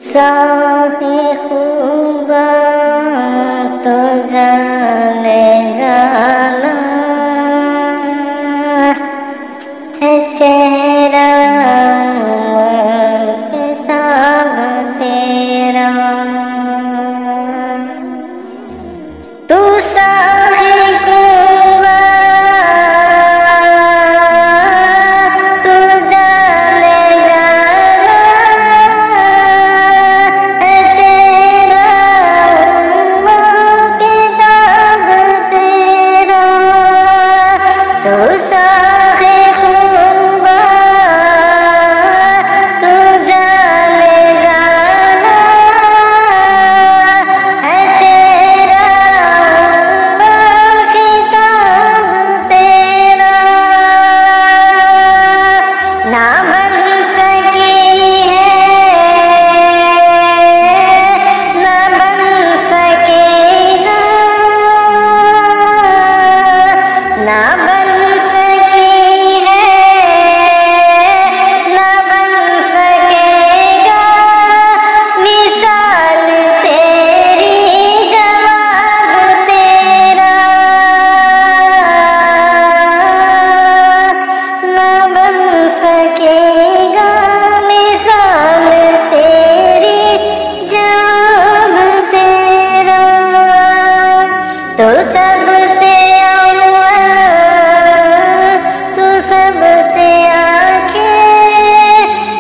साहे खूबा तो जाने जाना है चेहरा किताब तेरा। तू साहे खूबा तो जाने जाना है तेरा किताब तेरा। तू साहे खूबा तो जाने जाना है तेरा किताब तेरा। ना बन सकी है ना बन सकेगा, ना बन सकी है ना बन सकेगा मिसाल तेरी जवाब तेरा। ना बन सकेगा मिसाल तेरी जवाब तेरा। तो सबसे अव्वल तू सबसे आखिर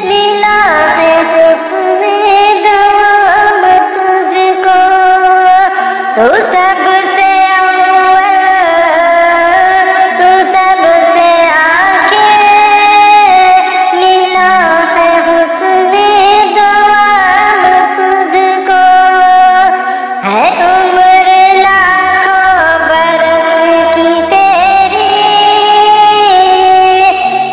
मिला है हुस्ने दवाब तुझको। तू सबसे अव्वल तू सबसे आखिर मिला है हुस्ने दवाब तुझको। है उम्र लाखों बरस की तेरी,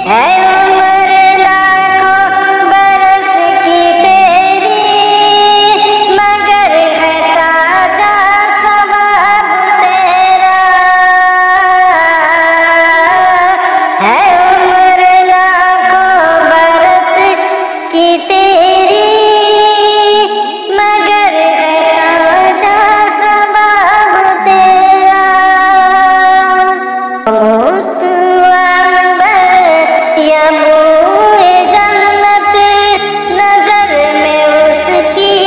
है उम्र लाखों बरस की तेरी, मगर है ताजा सवाब तेरा। है उम्र लाखों बरस की तेरी, मगर है ताजा सवाब तेरा। मुश्क अंबर या बूए जन्नत नजर में उसकी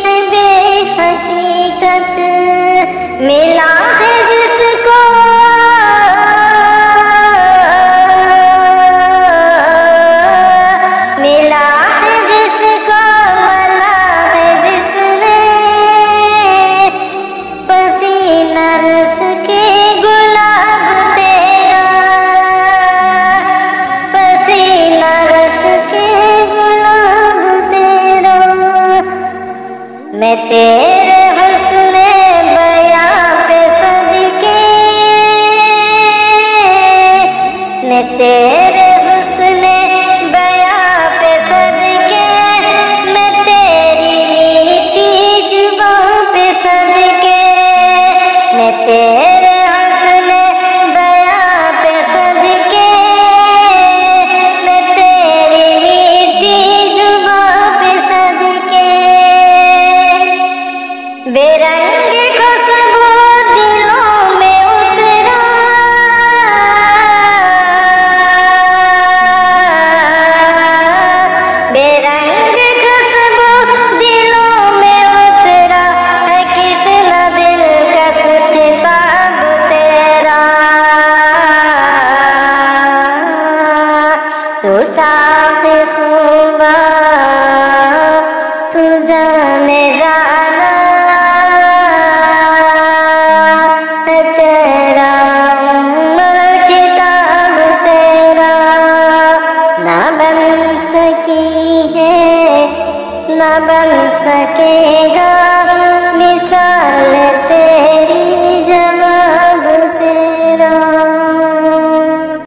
है बेहकीकत। मिला है जिसको मिला है जिसको मला है जिसने पसीना रस के गुलाब तेरा। पसीना रस के गुलाब तेरा। मैं तेरे हुस्ने बयां पे सदके, मैं तेरे हुस्ने बयां पे सदके, मैं तेरी मीठी जुबां पे सदके, मैं तेरे हुस्ने बयां पे सदके, मैं तेरी मीठी जुबां पे सदके। बेरंग खुशबू दिलों में उतरा, बेरंग खुशबू दिलों में उतरा है कितना दिलकश किताब तेरा। तू साफ़े खूबा तू जाने जाना है चेहरा किताब तेरा। ना बन सकी है ना बन सकेगा मिसाल तेरी